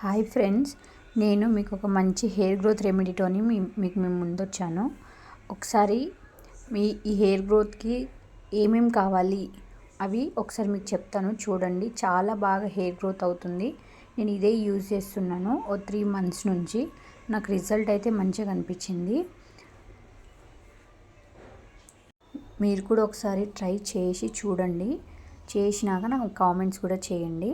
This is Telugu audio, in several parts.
హాయ్ ఫ్రెండ్స్, నేను మీకు ఒక మంచి హెయిర్ గ్రోత్ రెమెడీతోని మీకు మేము ముందొచ్చాను. ఒకసారి ఈ హెయిర్ గ్రోత్కి ఏమేమి కావాలి అవి ఒకసారి మీకు చెప్తాను, చూడండి. చాలా బాగా హెయిర్ గ్రోత్ అవుతుంది. నేను ఇదే యూజ్ చేస్తున్నాను 3 months నుంచి. నాకు రిజల్ట్ అయితే మంచిగా అనిపించింది. మీరు కూడా ఒకసారి ట్రై చేసి చూడండి. చేసినాక నాకు కామెంట్స్ కూడా చేయండి.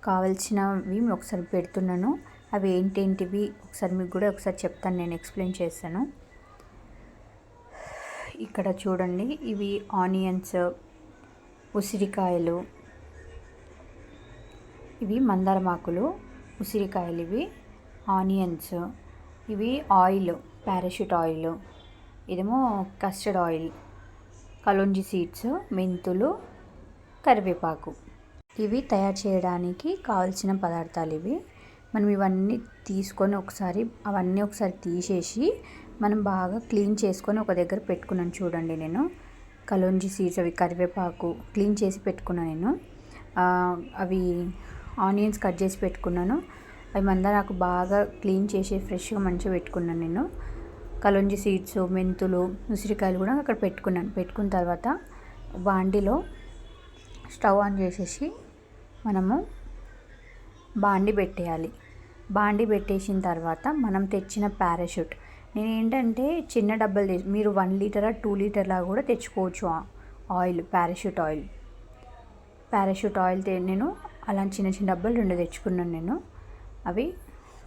కావాల్సినవి ఒకసారి పెడుతున్నాను. అవి ఏంటేంటివి ఒకసారి మీకు కూడా ఒకసారి చెప్తాను, నేను ఎక్స్ప్లెయిన్ చేస్తాను. ఇక్కడ చూడండి, ఇవి ఆనియన్స్, ఉసిరికాయలు, ఇవి మందారమాకులు, ఉసిరికాయలు, ఇవి ఆనియన్స్, ఇవి ఆయిల్, పారాషూట్ ఆయిల్, ఇదేమో కస్టర్డ్ ఆయిల్, కలోంజీ సీడ్స్, మెంతులు, కరివేపాకు. ఇవి తయారు చేయడానికి కావాల్సిన పదార్థాలు ఇవి. మనం ఇవన్నీ తీసుకొని అవన్నీ ఒకసారి తీసేసి మనం బాగా క్లీన్ చేసుకొని ఒక దగ్గర పెట్టుకున్నాను. చూడండి, నేను కలోంజీ సీడ్స్, అవి కరివేపాకు క్లీన్ చేసి పెట్టుకున్నాను. నేను అవి ఆనియన్స్ కట్ చేసి పెట్టుకున్నాను. అవి మందారాకు బాగా క్లీన్ చేసి ఫ్రెష్గా మంచిగా పెట్టుకున్నాను. నేను కలోంజీ సీడ్స్, మెంతులు, ఉసిరికాయలు కూడా అక్కడ పెట్టుకున్న తర్వాత బాండిలో స్టవ్ ఆన్ చేసేసి మనము బాండి పెట్టేయాలి. బాండి పెట్టేసిన తర్వాత మనం తెచ్చిన పారాషూట్, నేను ఏంటంటే చిన్న డబ్బాలు మీరు 1 లీటర్ 2 లీటర్ లాగా కూడా తెచ్చుకోవచ్చు ఆయిల్. పారాషూట్ ఆయిల్ నేను అలా చిన్న చిన్న డబ్బాలు 2 తెచ్చుకున్నాను నేను. అవి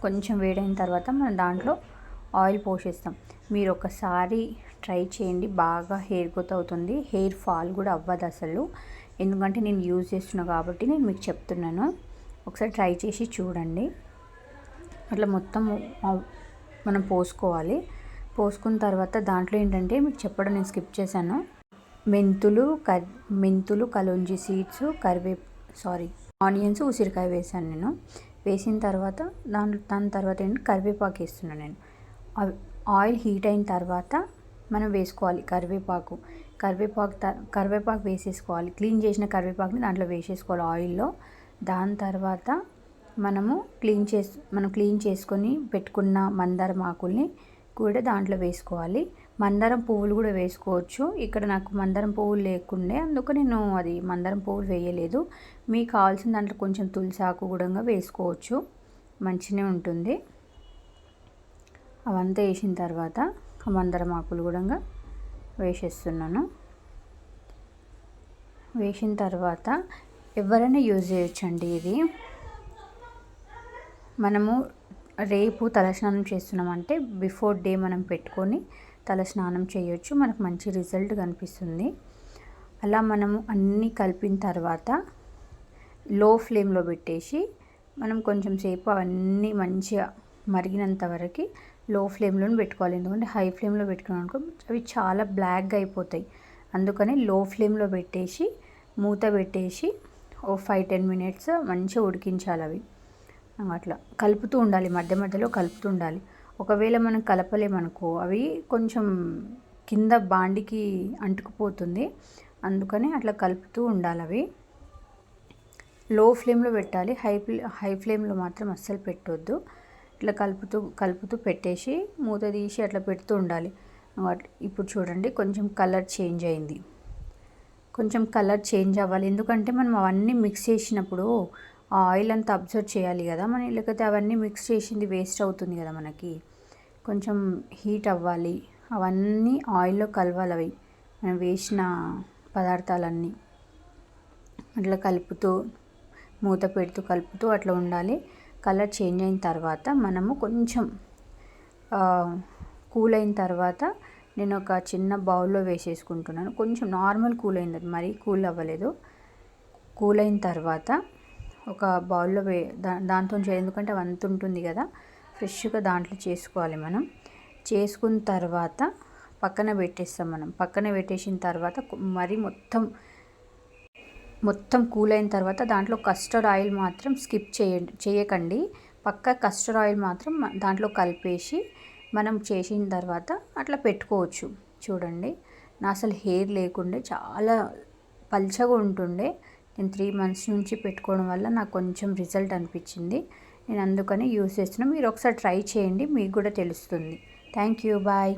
కొంచెం వేడైన తర్వాత మనం దాంట్లో ఆయిల్ పోసేస్తాం. మీరు ఒకసారి ట్రై చేయండి, బాగా హెయిర్ గ్రోత్ అవుతుంది. హెయిర్ ఫాల్ కూడా అవ్వదు అసలు, ఎందుకంటే నేను యూజ్ చేస్తున్నాను కాబట్టి నేను మీకు చెప్తున్నాను. ఒకసారి ట్రై చేసి చూడండి. అట్లా మొత్తం మనం పోసుకోవాలి. పోసుకున్న తర్వాత దాంట్లో ఏంటంటే మీకు చెప్పడం నేను స్కిప్ చేశాను, మెంతులు, కలోంజీ సీడ్స్, ఆనియన్స్, ఉసిరికాయ వేసాను నేను. వేసిన తర్వాత దాని తర్వాత ఏంటి కరివేపాకు వేస్తున్నాను నేను. ఆయిల్ హీట్ అయిన తర్వాత మనం వేసుకోవాలి కరివేపాకు వేసేసుకోవాలి. క్లీన్ చేసిన కరివేపాకుని దాంట్లో వేసేసుకోవాలి ఆయిల్లో. దాని తర్వాత మనం క్లీన్ చేసుకొని పెట్టుకున్న మందారం ఆకుల్ని కూడా దాంట్లో వేసుకోవాలి. మందారం పువ్వులు కూడా వేసుకోవచ్చు. ఇక్కడ నాకు మందారం పువ్వులు లేకుండే, అందుకు నేను అది మందారం పువ్వులు వేయలేదు. మీకు కావాల్సిన దాంట్లో కొంచెం తులసి ఆకు కూడా వేసుకోవచ్చు, మంచిగా ఉంటుంది. అవంతా వేసిన తర్వాత మందారం ఆకులు కూడా వేసేస్తున్నాను. వేసిన తర్వాత ఎవరైనా యూజ్ చేయొచ్చండి ఇది. మనము రేపు తలస్నానం చేస్తున్నామంటే బిఫోర్ డే మనం పెట్టుకొని తలస్నానం చేయొచ్చు, మనకు మంచి రిజల్ట్ కనిపిస్తుంది. అలా మనము అన్నీ కలిపిన తర్వాత లో ఫ్లేమ్లో పెట్టేసి మనం కొంచెం సేపు అవన్నీ మంచిగా మరిగినంత వరకు లో ఫ్లేమ్లో పెట్టుకోవాలి. ఎందుకంటే హై ఫ్లేమ్లో పెట్టుకున్నాం అనుకో అవి చాలా బ్లాక్గా అయిపోతాయి. అందుకని లో ఫ్లేమ్లో పెట్టేసి మూత పెట్టేసి 5-10 minutes మంచిగా ఉడికించాలి. అవి అట్లా కలుపుతూ ఉండాలి, మధ్య మధ్యలో కలుపుతూ ఉండాలి. ఒకవేళ మనం కలపలేమనుకో అవి కొంచెం కింద బాండికి అంటుకుపోతుంది. అందుకని అట్లా కలుపుతూ ఉండాలి. అవి లో ఫ్లేమ్లో పెట్టాలి, హై ఫ్లేమ్లో మాత్రం అస్సలు పెట్టొద్దు. ఇట్లా కలుపుతూ పెట్టేసి మూత తీసి అట్లా పెడుతూ ఉండాలి. ఇప్పుడు చూడండి, కొంచెం కలర్ చేంజ్ అయింది. కొంచెం కలర్ చేంజ్ అవ్వాలి, ఎందుకంటే మనం అవన్నీ మిక్స్ చేసినప్పుడు ఆ ఆయిల్ అంతా అబ్జర్వ్ చేయాలి కదా మనం, లేకపోతే అవన్నీ మిక్స్ చేసింది వేస్ట్ అవుతుంది కదా మనకి. కొంచెం హీట్ అవ్వాలి, అవన్నీ ఆయిల్లో కలవాలి. అవి మనం వేసిన పదార్థాలన్నీ అట్లా మూత పెడుతూ కలుపుతూ అట్లా ఉండాలి. కలర్ చేంజ్ అయిన తర్వాత మనము కొంచెం కూల్ అయిన తర్వాత నేను ఒక చిన్న బౌల్లో వేసేసుకుంటున్నాను. కొంచెం నార్మల్ కూల్ అయింది, అది మరీ కూల్ అవ్వలేదు. కూల్ అయిన తర్వాత ఒక బౌల్లో దాంతో ఎందుకంటే అవి అంత ఉంటుంది కదా, ఫ్రెష్గా దాంట్లో చేసుకోవాలి. మనం చేసుకున్న తర్వాత పక్కన పెట్టేస్తాం. మనం పక్కన పెట్టేసిన తర్వాత మరి మొత్తం కూల్ అయిన తర్వాత దాంట్లో కస్టర్డ్ ఆయిల్ మాత్రం స్కిప్ చేయకండి. పక్క కస్టర్డ్ ఆయిల్ మాత్రం దాంట్లో కలిపేసి మనం చేసిన తర్వాత అట్లా పెట్టుకోవచ్చు. చూడండి, నా అసలు హెయిర్ లేకుండే చాలా పల్చగా ఉంటుండే. నేను 3 months నుంచి పెట్టుకోవడం వల్ల నాకు కొంచెం రిజల్ట్ అనిపించింది. నేను అందుకని యూస్ చేస్తున్నాను. మీరు ఒకసారి ట్రై చేయండి, మీకు కూడా తెలుస్తుంది. Thank you, bye.